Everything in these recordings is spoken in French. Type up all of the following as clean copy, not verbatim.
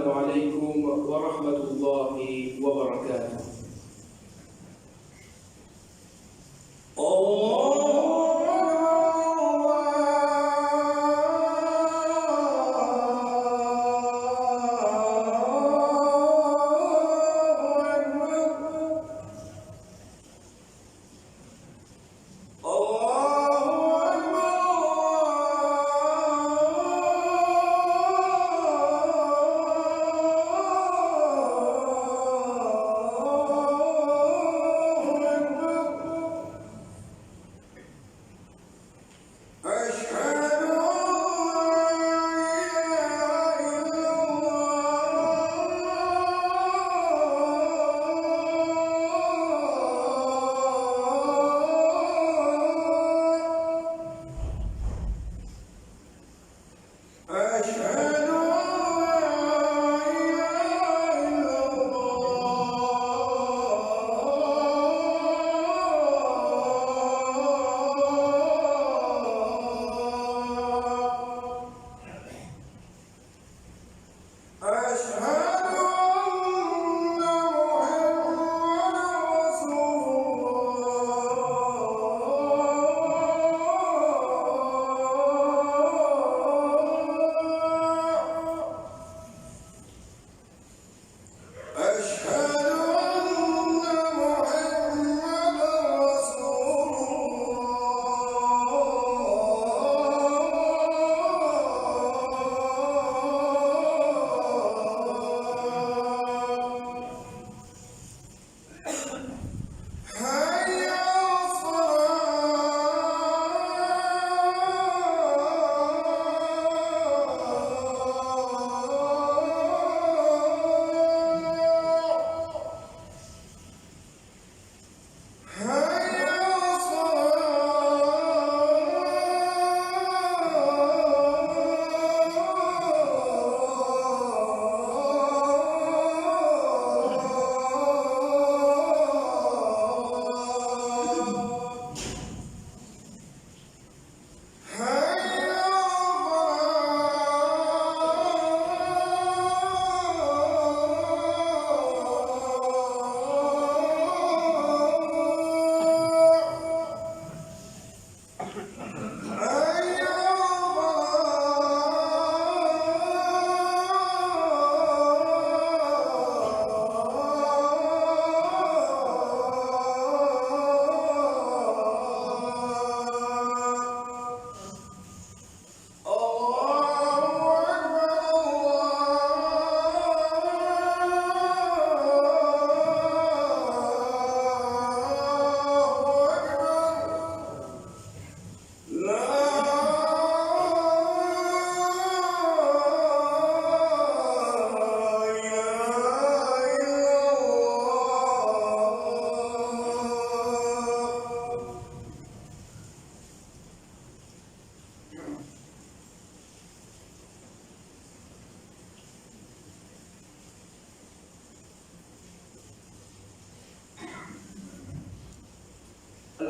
السلام عليكم ورحمة الله وبركاته.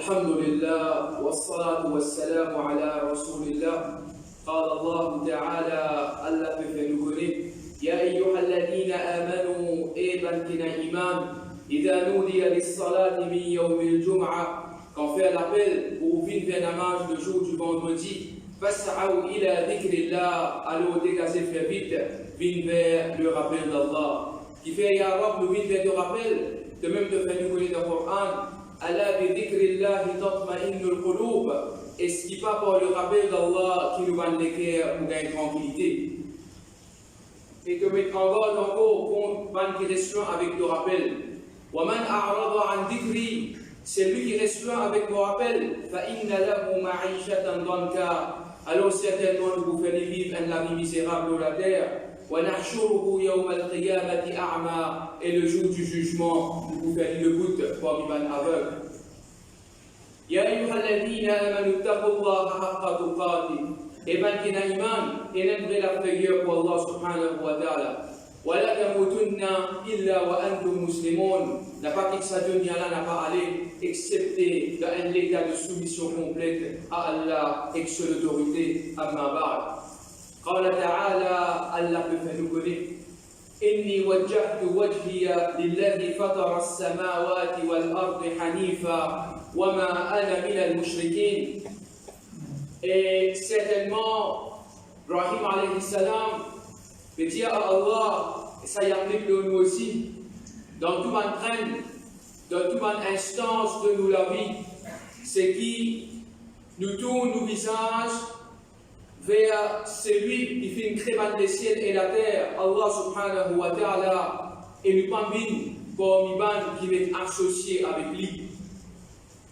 الحمد لله والصلاة والسلام على رسول الله. قال الله تعالى Allah peut faire nous connaître يا أيها الذين آمنوا إيمان كنا إيمان إذا نودي للصلاة من يوم الجمعة quand fait l'appel pour venir faire namaz le jour du vendredi فاسعوا إلى ذكر الله allez dégager faire vite venir vers le rappel d'Allah qui fait Ya Rab nous venir vers le rappel de même de faire nous connaître le Coran Allah bi dhikrillahi tatma'innul qulub. Et ce qui pas par le rappel d'Allah qui nous va le cœur pour gagner tranquillité. Et que mettre en garde encore contre une qui reste loin avec le rappel. Wa man a'rada an dhikri, c'est lui qui reste loin avec le rappel. Fa inna lahu ma'ishatan danka. Alors certainement nous vous faites vivre un la vie misérable de la terre. وَنَحْشُرُهُ يَوْمَ الْقِيَامَةِ أَعْمَى. Et le jour du jugement, nous vous faites le bout pour vivre aveugle. يَا أَيُّهَا الَّذِينَ آمَنُوا اتَّقُوا اللَّهَ حَقَّ تُقَاتِهِ. Et bien qu'il y a iman, et n'aimez la prière pour Allah subhanahu wa ta'ala. وَلَا تَمُوتُنَّ إِلَّا وَأَنْتُمْ مُسْلِمُونَ. N'a pas que sa dunya là n'a pas allé, excepté dans un état de soumission complète à Allah et sur l'autorité. Amma ba'd. قال تعالى Allah peut faire nous connaître إني وجهت وجهي للذي فطر السماوات والأرض حنيفا وما أنا من المشركين. Et certainement, Ibrahim alayhi salam peut dire à Allah, et ça y applique de nous aussi, dans toute bonne traîne, dans toute bonne instance de nous la vie, c'est qui nous tourne nos visages vers celui qui fait une création des ciels et la terre, Allah subhanahu wa ta'ala, et nous combine comme Iban qui va être associé avec lui.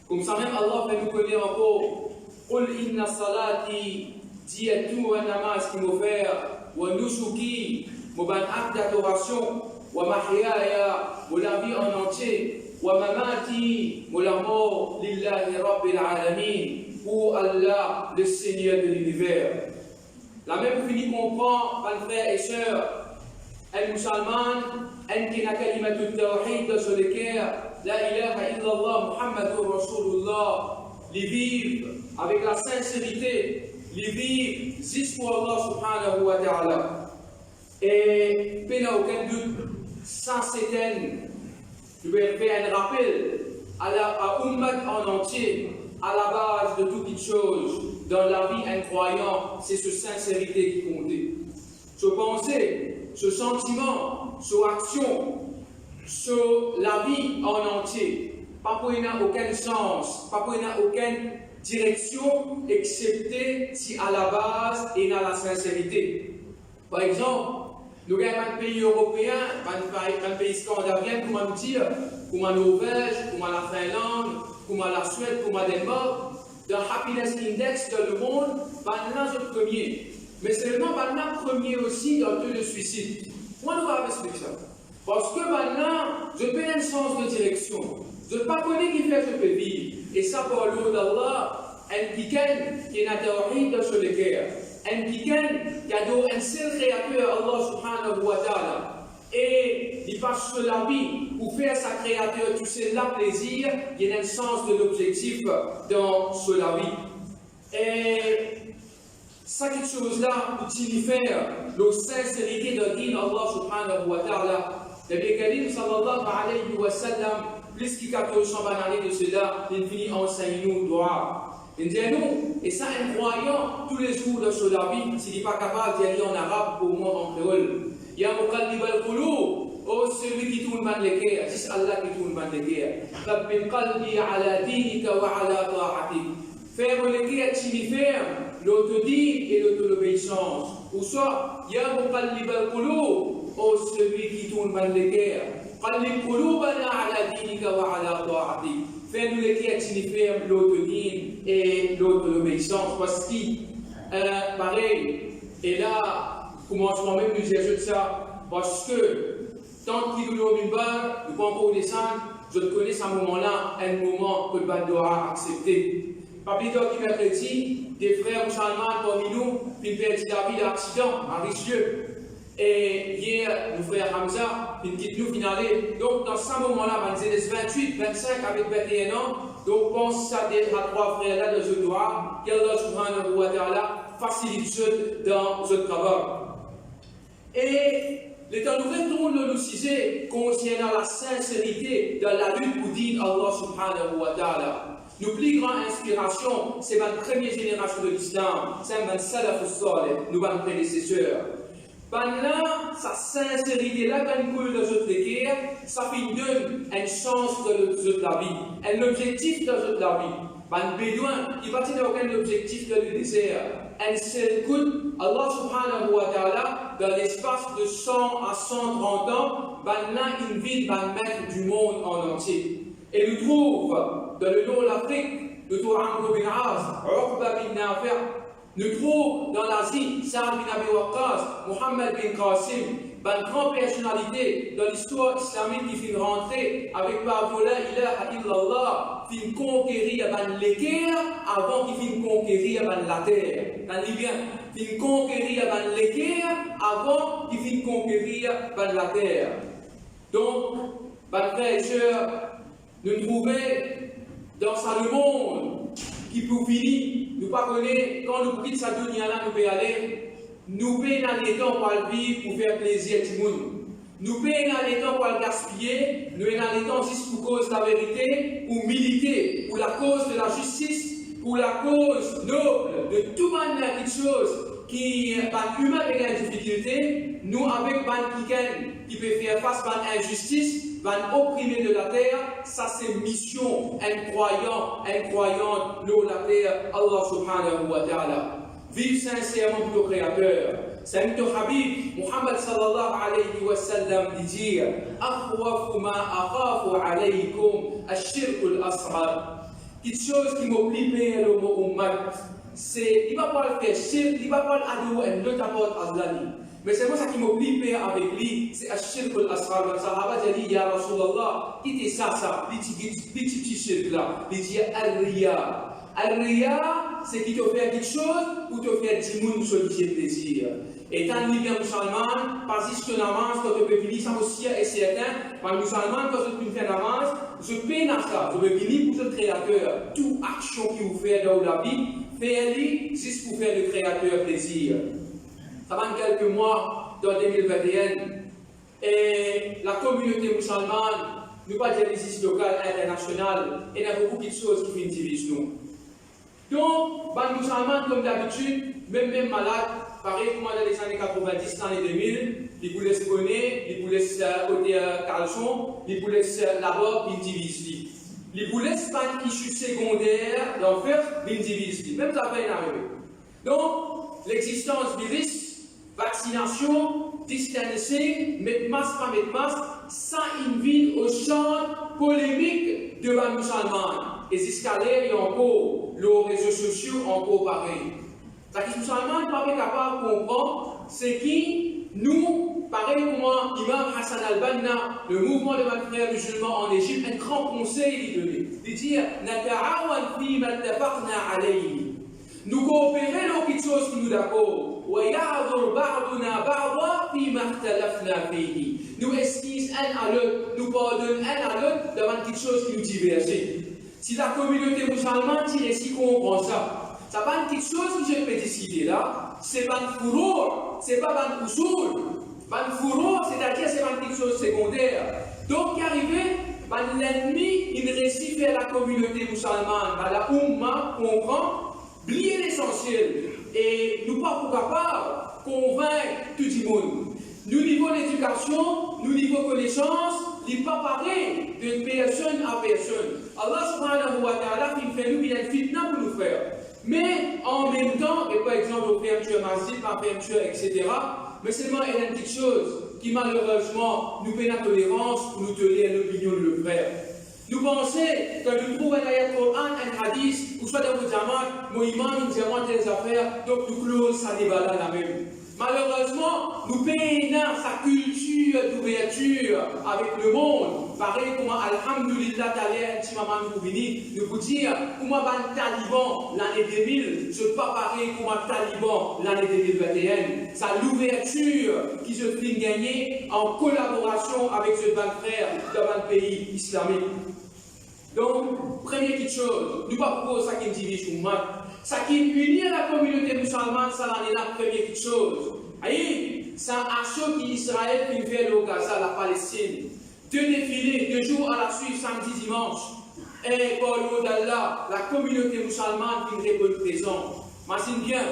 Comme ça même Allah fait nous connaître encore, Qul inna salati, dis à tout un namaz qui m'a fait, wa nusuki, mon acte d'adoration, wa mahyaya, la vie en entier, wa mamati, la mort, lillahi rabbil alamin, pour Allah, le Seigneur de l'univers. La même finit comprend, mes frères et sœurs, un musulman, un qui n'a kalimatut tawhid sur lequel la ilaha illallah Muhammadur Rasulullah, les vivre avec la sincérité, les vivre juste pour Allah subhanahu wa ta'ala. Et il n'y a aucun doute, sans s'éteindre, je vais faire un rappel à Ummat en entier, à la base de toute chose, dans la vie incroyante, c'est ce sincérité qui comptait. Ce pensée, ce sentiment, ce action, sur la vie en entier. Pas pour il n'a aucun sens, pas pour il n'a aucune direction, excepté si à la base il y a la sincérité. Par exemple, nous avons un pays européen, un pays scandinavien, comment nous dire, comme la Norvège, comme la Finlande, comme la Suède, comme le Danemark, dans le Happiness Index dans le monde, maintenant c'est le premier. Mais seulement maintenant premier aussi dans tout le suicide. Moi, nous allons expliquer ça. Parce que maintenant, je perds un sens de direction. Je ne sais pas connaître qui fait ce que vivre. Et ça, pour l'eau d'Allah, un piquet qui est un tawhid sur le cœur. Un piquet qui a un seul créateur, Allah subhanahu wa ta'ala. Et il passe sur la vie pour faire sa créature, tu sais, la plaisir, il y a un sens de l'objectif dans sur la vie. Et ça, quelque chose-là, pour faire la sincérité de dire Allah subhanahu wa ta'ala. Le Karim sallallahu alayhi wa sallam, plus qu'il y a 1400 années de cela, il finit enseigne nous droit. Il dit nous, et ça, un croyant, tous les jours de la vie, s'il n'est pas capable d'y aller en arabe, au moins en créole. Il y a un muqallib al-qulub, oh, celui qui tourne mal les cœurs, c'est Allah qui tourne mal les cœurs. Rabbil qalbi ala dinika wa ala ta'atik. Faire les cœurs ferme, l'autodie et l'autobéissance. Ou soit, il y a un muqallib al-qulub, oh, celui qui tourne mal les cœurs. Qallib qulubana ala dinika wa ala ta'atik. Faire les cœurs ferme, l'autodie et l'autobéissance. Parce que, pareil, et là, commencement même nous dire ça, parce que tant qu'il nous a mis bas, nous ne pouvons pas descendre, je connais à ce moment-là, un moment que le Bando a accepté. Pas plus tard qu'il mercredi, des frères musulmans parmi nous, puis perdu la vie d'accident à Richelieu. Et hier, le frère Hamza, il quitte nous finalement. Donc dans ce moment-là, on était 28, 25 avec 21 ans. Donc pense à trois frères-là de ce droit, qu'Allah subhanahu wa ta'ala facilite dans ce travail. Et l'État nous retourne le sujet concernant la sincérité de la lutte pour dire Allah subhanahu wa ta'ala. Nos plus grandes inspirations, c'est ma première génération de l'islam, c'est ma salaf salih, nos prédécesseurs. Là, sa sincérité-là, quand il coule dans notre guerre, ça fait donne un sens de la vie, un objectif dans la vie. Un bédouin, il va tenir aucun objectif dans le désert. Un seul coup, Allah subhanahu wa ta'ala, dans l'espace de 100 à 130 ans, là, une ville va mettre du monde en entier. Et nous trouvons dans le nord de l'Afrique, nous trouvons Amr bin Az, Uqba bin Nafi', nous trouvons dans l'Asie, Sa'd bin Abi Waqqas, Muhammad bin Qasim, une grande personnalité dans l'histoire islamique qui fait rentrer avec par la ilaha illallah, qui conquérir l'équerre avant qu'il finisse conquérir la terre. Dans Libyen, qui conquérir l'équerre avant qu'il finisse conquérir la terre. Donc, frères et sœurs, nous trouvons dans ce monde qui pour finir, nous ne connaissons pas quand nous quittons cette dunya là, nous pouvons aller. Nous pouvons dans les temps pour vivre, pour faire plaisir à tout le monde. Nous payons les temps pour le gaspiller, nous payons les temps juste pour cause de la vérité, pour militer, pour la cause de la justice, pour la cause noble, de tout manière quelque chose qui est humain avec la difficulté, nous avec qui peut faire face à l'injustice, opprimé de la terre, ça c'est mission incroyante, de la terre, Allah subhanahu wa ta'ala. Vive sincèrement pour le Créateur. C'est notre Habib, Muhammad sallallahu alayhi wa sallam, dit dire Akhwafu ma akhafu alaykum ash-shirk al-asghar. Quelque chose qui m'oblige à l'ummat, c'est, il ne va pas le faire shirk, il ne va pas l'adou et ne t'apporte Allah. Mais c'est pour ça qu'il m'oblige avec lui, c'est ash-shirk al-asghar. Le Sahaba a dit, Ya Rasulallah, quittez ça, petit shirk là. Il dit al-riya. Al-riya, c'est qui te fait quelque chose ou te fait 10 000 solliciter plaisir. Et tant que bien musulman, pas juste que namaz, quand tu peux venir, ça aussi est certain. Mais musulman, quand tu peux faire namaz, je paie ça. Je veux venir pour le Créateur. Toute action qui vous fait dans la vie, faites-le juste pour faire le Créateur plaisir. Ça va quelques mois, dans 2021, et la communauté musulmane, nous pas dire les locales, internationales, et il y a beaucoup de choses qui divisent nous. Donc, les musulmans, comme d'habitude, même malades, pareil comme dans les années 90, dans les 2000, ils vous laissent bonnet, ils vous laissent côté caleçon, ils vous laissent là-bas, ils divisent. Ils vous laissent pas issue secondaire d'enfer, ils divisent. Même ça fait arriver. Donc, l'existence du risque, vaccination, distancing, mettre masque, pas mettre masque, ça invite au champ polémique de la musulmane. Et jusqu'à l'air, il y a encore les réseaux sociaux, encore pareil. Ça qui musulmane n'est pas capable de comprendre, c'est qui nous, pareil comme Imam Hassan al-Banna, le mouvement de nos frères musulmans en Égypte, un grand conseil lui donner. Il dit Nata'awan fi ma tafaqna alayhi. Nous coopérer dans quelque chose qui nous d'accord. Nous esquissons un à l'autre, nous pardonnons un à l'autre devant quelque chose qui nous diverge. Si la communauté musulmane tire si comprend ça, ça n'est pas quelque chose que je peux discuter là, c'est pas un fourreau, c'est pas un usul. Un fourreau, c'est-à-dire c'est pas quelque chose de secondaire. Donc, qui arrivait, l'ennemi, il réussit à faire la communauté musulmane, la Ummah comprend, oublier l'essentiel. Et nous pas capables de convaincre tout le monde. Nous niveau l'éducation, nous niveau connaissance, il n'est pas pareil de personne à personne. Allah subhanahu wa ta'ala fait nous une fitna pour nous faire. Mais en même temps, et par exemple, au fermeture masjid, par fermeture, etc., mais seulement il y a une petite chose qui malheureusement nous fait la tolérance pour nous tolérer l'opinion de le frère. Nous pensons que nous trouvons un ayat Coran, un hadith, ou soit dans vos diamants, mon imam, il diamant des affaires, donc nous close ça débat là la même. Malheureusement, nous payons sa culture d'ouverture avec le monde. Pareil comme Alhamdulillah, t'allais un petit moment nous venir, nous vous dire, comment un taliban l'année 2000, je ne suis pas pareil comme un taliban l'année 2021. C'est l'ouverture qui se fait gagner en collaboration avec ce ban frère dans un pays islamique. Donc, première petite chose, nous ne pas pour ça qui me divise ou mal. Ça qui unit la communauté musulmane, ça en est la première petite chose. Aïe, c'est un assaut qui Israël qui fait au Gaza, la Palestine. 2 défilés, 2 jours à la suite, samedi, dimanche. Et pour le d'Allah, la communauté musulmane qui répond présent. Imagine bien,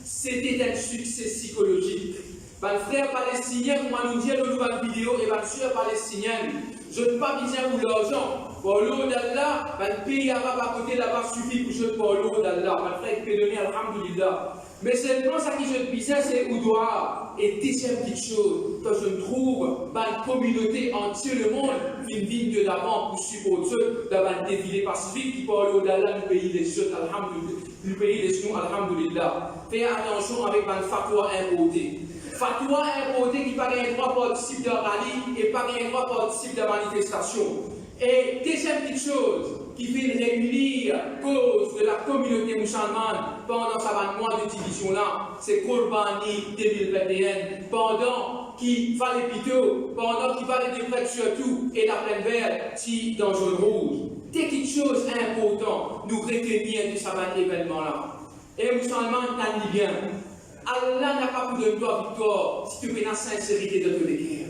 c'était un succès psychologique. Les frères palestiniens, comme nous dit dans une vidéo, et les sœurs palestiniennes, je ne pas besoin pour l'argent. Pour l'eau d'Allah, le pays arabe à côté là-bas suffit pour je pour l'eau d'Allah. Le frère qui peut donner Alhamdulillah. Mais seulement ça qui je besoin, c'est Oudoua. Et deuxième petite chose, que je trouve, une communauté entière, le monde, une ligne de l'avant pour supporter d'avoir un défilé pacifique qui pour l'eau d'Allah, le pays des jeunes, Alhamdulillah. Le pays des jeunes, Alhamdulillah. Faites attention avec un fatwa imposé. Fatwa imposé qui paraît un droit participe de rallye et paraît un droit participe de manifestation. Et deuxième petite chose qui fait réunir cause de la communauté musulmane pendant ce mois de division-là, c'est Korbani 2021, pendant qu'il fallait plutôt, pendant qu'il fallait des fêtes surtout, et la pleine verte, si dans jaune rouge. Des petites choses importantes, nous retenir de ce événement-là. Et les musulmans t'en bien. Allah n'a pas pour de toi victoire si tu fais la sincérité de te l'écrire.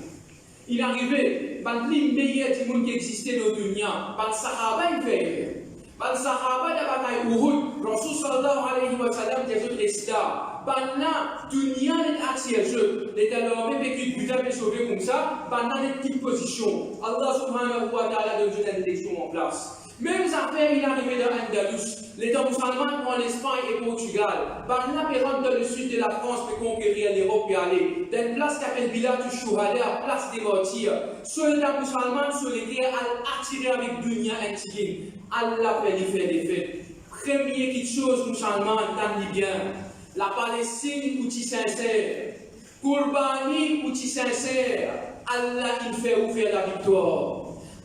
il arrivait, le meilleur du monde qui existait dans le dunya, par le Sahaba, il fait erreur. Par le Sahaba, de la bataille Uhud, Rasul sallallahu alayhi wa sallam, des autres récits. Par là, dunya n'est accessible. Les talents, même qui vous avez sauvé comme ça, par là, les petites positions. Allah subhanahu wa ta'ala donne une élection en place. Même affaires, il est arrivé dans l'Andalus. L'État musulman prend l'Espagne et le Portugal. Par là, il rentre dans le sud de la France pour conquérir l'Europe et aller. Dans une place qui s'appelle Village du Chouhada, place des martyrs. Soldats musulmans sur les guerres, attirés avec Dunya antique. Allah fait des faits. Première chose musulmane, t'en bien. La Palestine, outil sincère. Kourbani, outil sincère. Allah, il fait ouvrir la victoire.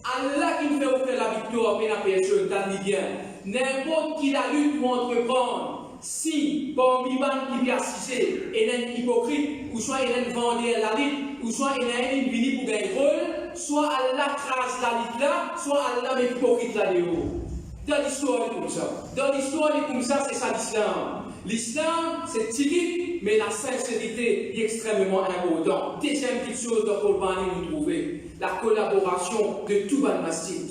Allah qui nous fait offrir la victoire, mais la personne, t'en bien. N'importe qui la lutte pour entreprendre, si parmi les gens qui vient assister, il y a un hypocrite, ou soit il y a un vendeur la lutte, ou soit il y a un vini pour gagner rôle, soit Allah crase la lutte là, soit Allah met l'hypocrite là-dedans. Dans l'histoire, c'est comme ça. Dans l'histoire, c'est comme ça, c'est ça l'islam. L'islam, c'est typique, mais la sincérité est extrêmement importante. Deuxième petite chose de Kourbani, nous trouvons la collaboration de tout le masjid.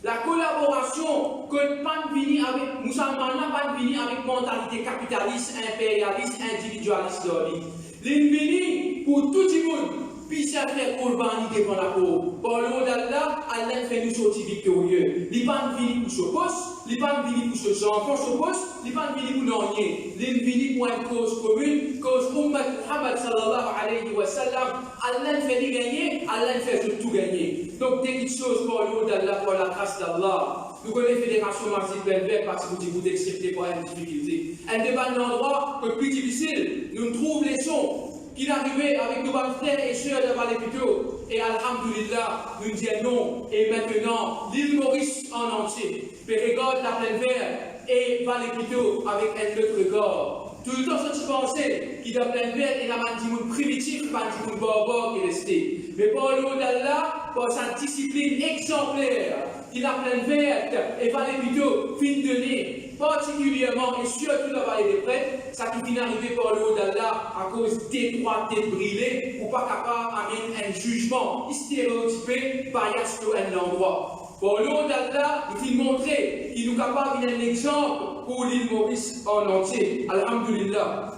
La collaboration que pas venir avec musulmans n'a pas venir avec mentalité capitaliste, impérialiste, individualiste de l'île. L'île pour tout le monde. Puis ça fait Kourbani devant la peau. Pour le d'Allah, Allah fait nous sortir victorieux. Il n'est pas venu pour ce poste, il n'est pas venu pour ce genre, pour ce poste, il n'est pas venu pour n'en rien. Il est venu pour une cause commune, cause Ummat Muhammad sallallahu alayhi wa sallam. Allah fait lui gagner, Allah fait tout gagner. Donc, des petites choses pour le d'Allah, pour la grâce d'Allah. Nous connaissons la Fédération Marseille Belvert parce que vous acceptez pas une difficulté. Un débat d'endroit que plus difficile, nous trouvons les sons. Qu'il arrivait avec nos frères et sœurs de Valais-Pito. Et Alhamdulillah, nous disons non. Et maintenant, l'île Maurice en entier, Périgord, la Plaine Verte et Valais-Pito avec un autre corps. Tout le temps, ce que tu pensais, qu'il y a Plaine Verte et la mandimoun primitif, mandimoun barbare qui est resté. Mais pour l'eau d'Allah, pour sa discipline exemplaire, qu'il a Plaine Verte et Valais-Pito, fin de nez, particulièrement et surtout dans la vallée des prêtres, ça qui vient arriver par le haut d'Allah à cause des trois têtes brûlées ou pas capable d'amener un jugement stéréotypé par un endroit. Pour le haut d'Allah, il faut montrer qu'il nous capable d'un exemple pour l'île Maurice en entier. Alhamdulillah.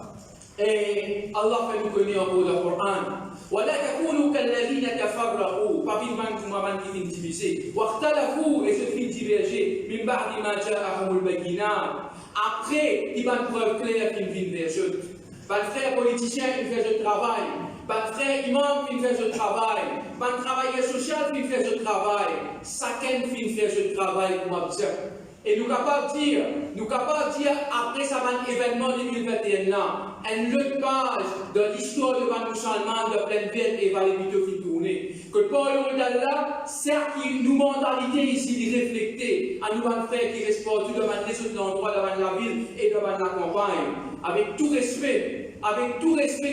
Et Allah fait nous connaître en haut du Coran. ولا تكونوا كالذين تفرقوا فبينكم ومن divisé واختلفوا et se fit diverger من بعد ما جاءهم البينات après il va preuve claire qu'il vient vers eux. Ban frère politicien il fait le travail, ban frère imam il fait le travail, ban travailleur social il fait le travail, chacun il fait le travail pour observer. Et nous capables de dire, après ça va un événement 2021 là, une autre page de l'histoire de Ban musulman de Plaine Verte et Valais-Pito qui tournait. Que pour le d'Allah, certes, nous mentalité ici de réfléchir à nous faire qui respectent devant les autres endroits, devant la ville et devant la campagne, avec tout respect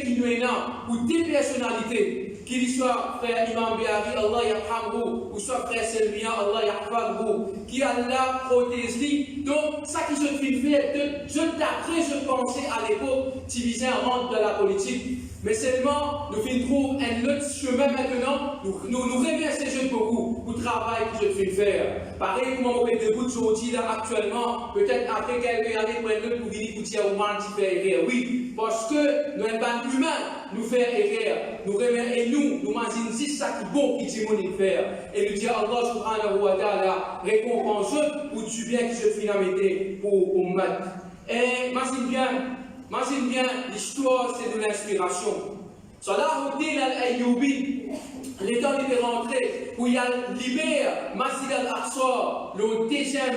qui nous est là, pour des personnalités. Qu'il soit frère Imam Biari, Allah yarhamhu, ou soit frère Selmia, Allah yarhamhu, qui Allah protège lui. Donc, ça qui se fait d'après, je pensais à l'époque, Tivisin rentre dans la politique. Mais seulement, nous trouvons un autre chemin maintenant, nous remercions beaucoup pour le travail que je fais faire. Pareil, comme on fait debout aujourd'hui là actuellement, peut-être après quelques années, pour un autre pour venir pour dire au monde qui fait erreur. Oui, parce que nous sommes un humain, nous faisons erreur. Et nous imaginons si ça qui est bon qui dit mon faire. Et nous disons Allah subhanahu wa ta'ala récompense pour du bien qui se fait pour Ummat. Et imagine bien, l'histoire c'est de l'inspiration. Salahuddin al-Ayyubi, l'état il est rentré, où il a libéré Masjid al-Aqsa, le deuxième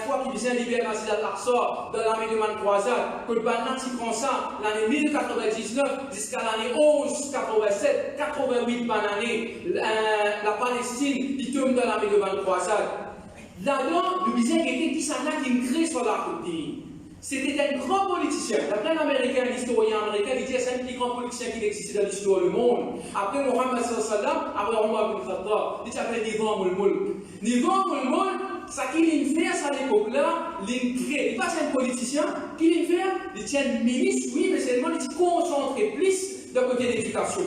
fois qu'il vient libérer Masjid al-Aqsa dans l'armée de Man croisade, que le Banati prend ça l'année 1099 jusqu'à l'année 1187, 88 par année, la Palestine, il tombe dans l'armée de Man croisade. Là-dedans, le misère était qui s'en a qui crée Salahuddin. C'était un grand politicien. D'après l'américain, l'historien américain, il dit que c'est un des grands politiciens qui existait dans l'histoire du monde. Après Mohammed sallam, après Omar ibn Khattab, il s'appelle Nizam al-Mulk. Nizam al-Mulk, ça qu'il fait à l'époque-là, il crée. Il n'est pas un politicien, qu'il fait, il tient une milice, oui, mais seulement il se concentre plus d'un côté de l'éducation.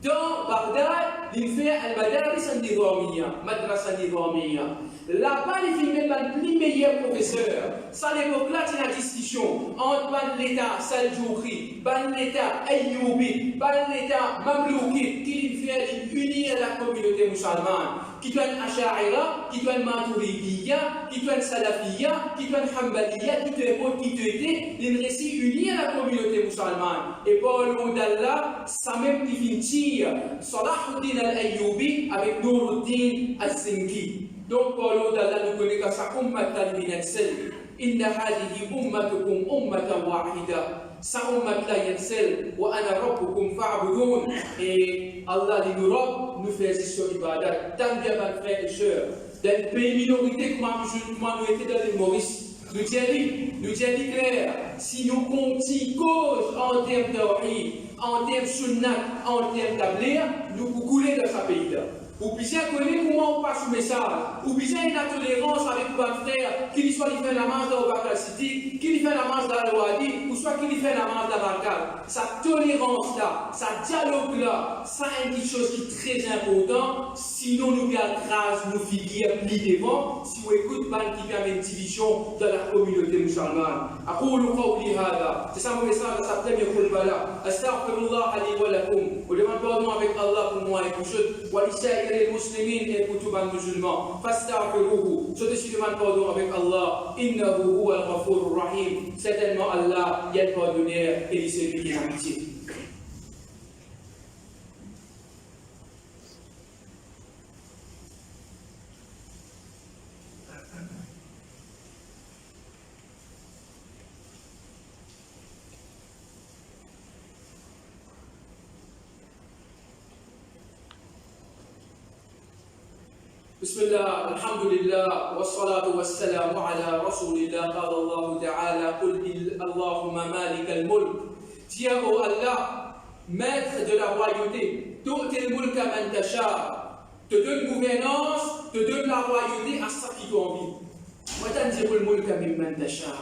Dans Bagdad, il fait al-Madaris al-Nizamiya, Madrasa al-Nizamiya. Là-bas, il fait même les meilleurs professeurs. Ça, à l'époque-là, c'est la discussion entre l'État Saljoukri, l'État Ayyoubi, l'État Mamlouki, qui fait unir la communauté musulmane, qui doit Asha'ira, qui doit Maturidiyya, qui doit Salafiyya, qui doit Hanbaliyya, qui doit il réussit unir la communauté musulmane. Et par le d'Allah, ça même définit Salahuddin al-Ayyoubi avec Nuruddin al-Zinki. Donc, par le d'Allah, nous connaissons sa ummatan min al-sel. Inna hadihi ummatukum ummatan wahida. Sa ummat la yansel wa ana rabbukum fa'budun. Et Allah dit nous rob, nous faisons sur ibadat. Tant bien, mes frères et sœurs, dans les pays minorités, comme nous étions dans les Maurice. Nous disons clair, si nous comptons cause en termes d'origine, en termes sunnat, en termes d'ablir, nous pouvons couler dans ce pays-là. Ou bien connaître comment on passe le message, ou bien une tolérance avec votre frère, qu'il soit fait la marche dans Bakar City, qu'il fait la marche dans le Wadi, ou soit qu'il fait la marche dans Barkal. Sa tolérance-là, sa dialogue-là, ça est quelque chose qui est très important. Sinon, nous gardons grâce, nous figures plus devant, si vous écoutez pas qui permet une division dans la communauté musulmane. C'est ça mon message, ça première khutba-là. Astaghfirullah li wa lakum. On demande pardon avec Allah pour moi et pour ceux. Les musulmans et pour tous les musulmans. Fastaghfiruhu. Je te demande pardon avec Allah. Innahu huwa al-Ghafur rahim. Certainement Allah, il est pardonneur et il est celui qui est amitié. بسم الله الحمد لله والصلاة والسلام على رسول الله قال الله تعالى قل اللهم مالك الملك Tiens ô Allah, maître de la royauté, tu'til mulka man tasha, te donne gouvernance, te donne la royauté à ceux qui t'ont envie. Wa tanzilul mulka mimman tasha,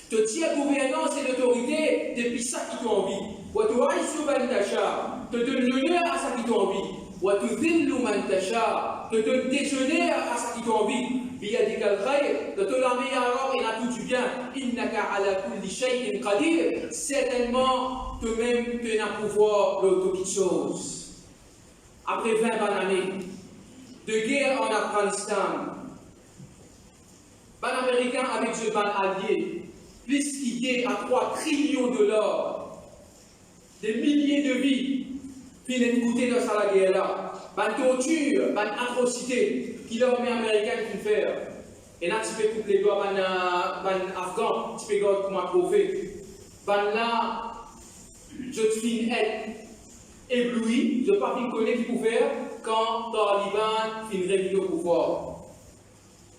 te tiens gouvernance et l'autorité depuis ceux qui t'ont envie. Wa tu'izzu man tasha, te donne l'honneur à ceux qui t'ont envie. Wa tudhillu man tasha, te donne déshonneur à ceux qui t'ont envie. Biyadika al-khayr, de te la meilleure et la tout du bien. Innaka ala kulli shay'in qadir, certainement toi-même tu as pouvoir de toutes choses. Après 20 années de guerre en Afghanistan, les Américains avec ce ban allié, plus qu'il à 3 trillions de dollars, des milliers de vies, puis les coûter dans cette guerre-là, les tortures, les atrocités que l'armée américaine peut faire. Et là, tu peux couper les doigts, les Afghans, tu peux garder comme un trophée. Là, je suis ébloui, je ne sais pas qui connaît qui peut faire quand les talibans finissent réveiller au pouvoir.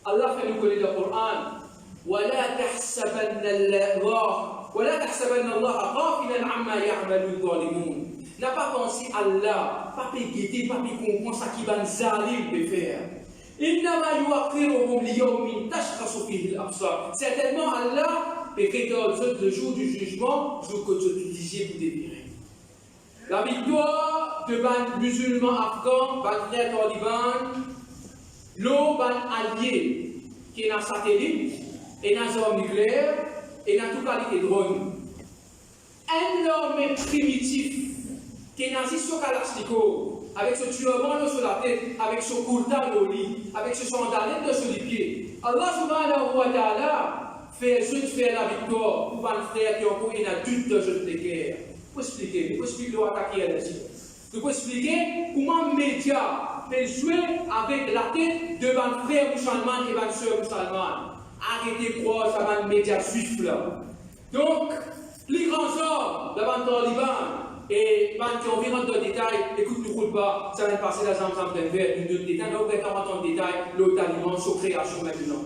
Allah fait nous connaître le Coran. ولا تحسبن الله غافلا عما يعمل الظالمون. N'a pas pensé Allah, pas pégueter, pas comprendre ce qui va nous aller faire. إنما يؤخرهم ليوم تشخص فيه الأبصار. Certainement Allah réserve le jour du jugement, jour que tu disais pour dévirer. La victoire de ban musulmans afghans, ban frères talibans, l'eau ban allié qui est dans satellite, et dans les armes nucléaires, et dans toute qualité de drone. Un homme primitif qui est dans ce Kalachnikov, avec ce turban sur la tête, avec ce courta au lit, avec ce sandalette sur les pieds. Allah subhanahu wa ta'ala fait la victoire pour les frères qui ont pour une adulte de jeu de guerre. Pour expliquer l'attaquer à l'action. Pour expliquer comment les médias peuvent jouer avec la tête de les frères musulmans et les sœurs musulmanes. Arrêtez de croire ça les médias juifs là. Donc, les grands hommes devant les talibans, et quand on vient dans le détail, écoute, ne roule pas, ça vient de passer la Zamzam d'Enver, une autre détail, donc on va dans le détail, le taliban, sa création maintenant.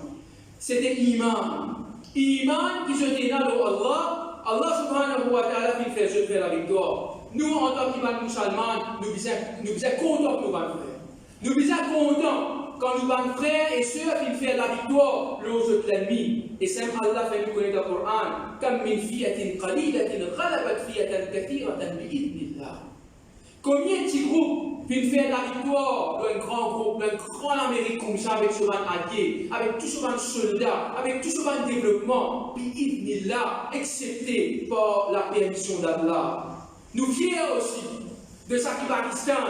C'était Iman. Iman qui se dénale au Allah, Allah subhanahu wa ta'ala qui fait se faire la victoire. Nous, en tant qu'imam musulman, nous sommes contents que nous allons faire. Nous sommes contents quand nous sommes frères et sœurs qui font la victoire lors de l'ennemi. Et c'est Allah fait nous connaître le Coran. Comme min fiyatin qalilatin ghalabat fiyatan kathiratan bi'idnillah. Combien de petits groupes viennent faire la victoire d'un grand groupe, d'un grand Amérique comme ça, avec ce van allié, avec tout ce van soldats, avec tout ce van développement, puis ils viennent là, acceptés par la permission d'Allah. Nous fiers aussi de ça qui Pakistan,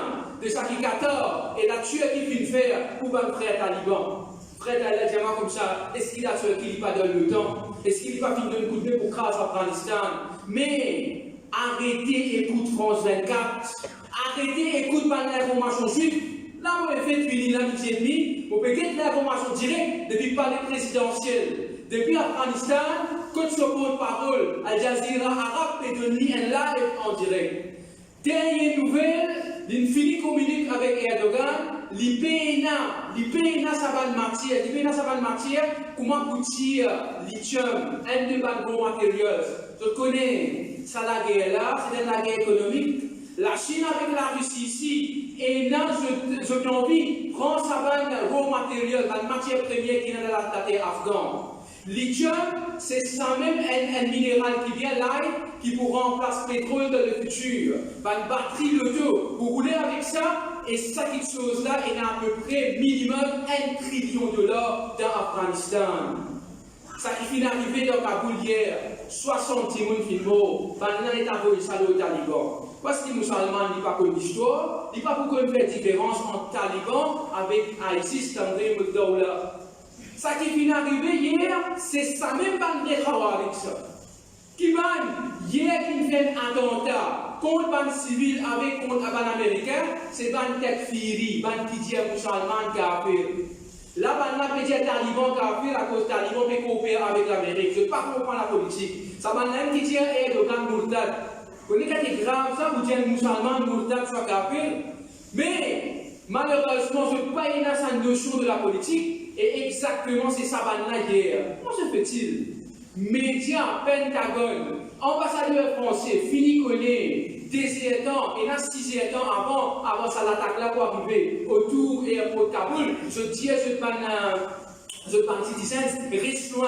de ça qui Qatar, et la Turquie qui vient faire pour un frère taliban. Frère taliban comme ça, est-ce qu'il a ce qu'il pas donné le temps? Est-ce qu'il va finir de nous couper pour craser Afghanistan? Mais arrêtez, écoute France 24. Arrêtez, écoute pas l'information suite. Là, on a fait finir la midi et demi. On peut gagner l'information directe depuis le palais présidentiel. Depuis Afghanistan, quand ce porte-parole, Al Jazeera Arabe et de live en direct. Dernière nouvelle, il finit communique avec Erdogan. L'IPENA Saban Martyr, comment boutir lithium, un de gros matériels. Je connais ça la guerre là, c'est la guerre économique. La Chine avec la Russie ici, et là, je t'en envie, prends Saban gros matériel, la matière première qui est dans la terre afghane. Lithium, c'est ça même un minéral qui vient là, qui pour remplacer le pétrole dans le futur. Une batterie de l'auto, vous roulez avec ça, et ça qui chose là, il y a à peu près minimum $1 trillion dans Afghanistan. Ça qui finit d'arriver dans Kaboul hier, 60 personnes qui sont morts, maintenant il est envoyé ça aux talibans. Parce que les musulmans n'ont pas connu l'histoire, ils n'ont pas beaucoup fait différence entre talibans avec ISIS, Tandré, Moudaoula. Ça qui finit d'arriver hier, c'est ça même bande de Khawarij. Qui va hier qui fait un attentat contre bande civile avec contre un bande américain, c'est bande Tekfiri, bande qui dit musulman kafir. Là, bande peut dire taliban kafir à cause taliban peut coopérer avec l'Amérique. Je ne peux pas comprendre la politique. Ça bande même qui dit Erdogan Mourtad. Vous voyez que c'est grave ça, vous dites un musulman Mourtad soit kafir. Mais malheureusement, je ne peux pas y avoir cette notion de la politique. Et exactement, c'est ça bande là hier. Comment se fait-il? Médias, Pentagone, ambassadeur français, fini connaît, désertant, et là 6 ans avant ça l'attaque là pour arriver autour et au Kaboul, je dis, je parle citizens, reste loin.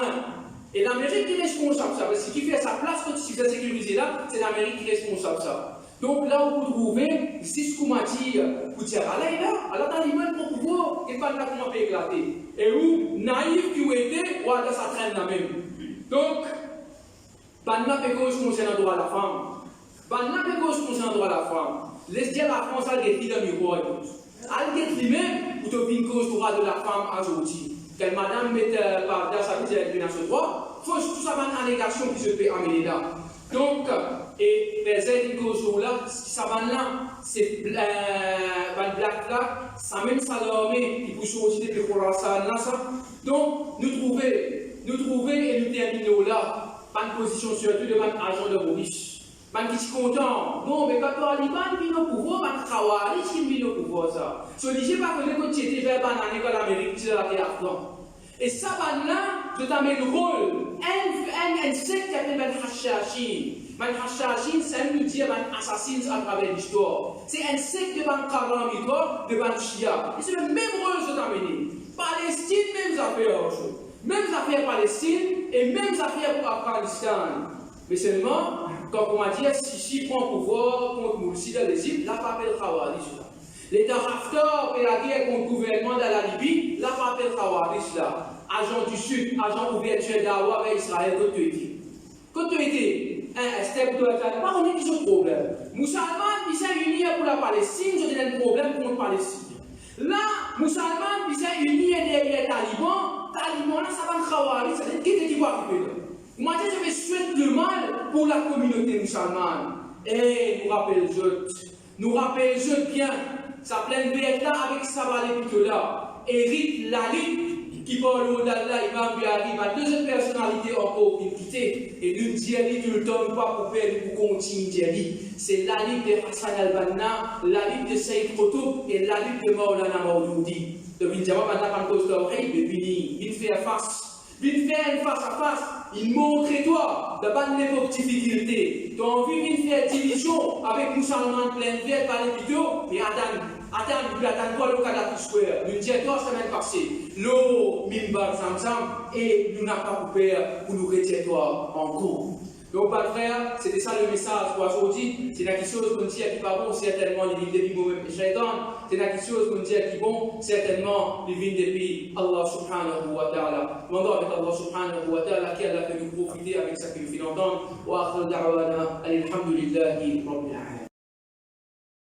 Et l'Amérique qui est responsable ça, parce que qui fait sa place quand il est sécurisé là, c'est l'Amérique qui est responsable ça. Donc là où vous trouvez, si ce qu'on m'a dit, vous dites, ah là, taliban pour pouvoir, et pas là comment peut éclater. Et où, naïf qui ont été, voilà, ça traîne la même. Donc, Banna peut cause concernant le droit de la femme. Banna peut cause concernant le droit de la femme. Laisse dire la France, elle est dans le miroir. Elle est lui-même pour te une cause du droit de la femme aujourd'hui. Quelle madame met par là, ça veut dire qu'elle est dans ce droit. Faut tout ça, une allégation qui se peut amener là. Donc, et les causes là, ça va là, c'est black là, ça même ça l'armée qui pousse aussi depuis pour ça. Donc, nous trouver et nous terminer là. Pas de position surtout de notre agent de Maurice. Man qui est content. Non, mais quand on Liban, puis nos pouvoirs, man Khawarij qui vit nos pouvoirs ça. So, je pas connaître quand tu étais vers banane école Amérique, tu l'as fait afghan. Et ça, là, je t'amène le rôle. Un secte qui appelle Man Hashashin. Man Hashashin, c'est nous dire man assassins à travers l'histoire. C'est un secte de Man Karamidor, de Man Shia. Et c'est le même rôle que je t'amène. Palestine, mêmes affaires. Mêmes affaires Palestine et mêmes affaires pour Afghanistan. Mais seulement, quand on m'a dit, si prend pouvoir contre Moussi dans l'Égypte, là, pas appelle Khawarij. L'État Haftar et la guerre contre le gouvernement de la Libye, là, pas appelle Khawarij. Agent du Sud, agent ouverture d'Awa avec Israël, quand tu étais. Quand tu étais, un step de la pas on est qui ce problème. Moussalman, qui s'est uni pour la Palestine, je donne un problème contre la Palestine. Là, Moussalman, qui s'est uni derrière les talibans, là, ça va Khawarij, ça veut dire qui va arriver là. Moi, je vais souhaiter le mal pour la communauté musulmane. Et nous rappelle bien, sa pleine vérité avec Sabalé Pitola, Eric Lalique, qui parle au d'Allah, Imam Biari, ma deuxième personnalité encore qui quitté, et nous dit tout le temps, pas pour faire, pour continuer. C'est Lalique de Hassan al-Banna, Lalique de Saïd Qutb et Lalique de Maulana Maudoudi. Donc, il dit, maintenant, quand il fait face. Il fait une face à face, il montre toi de pas n'importe difficulté. Tu as envie de faire division avec Moussalman plein de vie par les vidéos, mais attends-toi le cas de Square. Nous disons toi semaine passée, l'eau, Mimbar, Zamzam, et nous n'avons pas coupé pour nous retirer toi en cours. Donc, pas frère, c'était ça le message pour aujourd'hui. C'est quelque chose qu'on dit qui pas bon, certainement, les vignes depuis moi-même et Shaitan. C'est quelque chose qu'on dit qui bon, certainement, les vignes depuis Allah subhanahu wa ta'ala. Demandons avec Allah subhanahu wa ta'ala qui a fait nous profiter avec ça que nous finissons d'entendre. Wa akhir da'wana, alhamdulillahi rabbil alamin.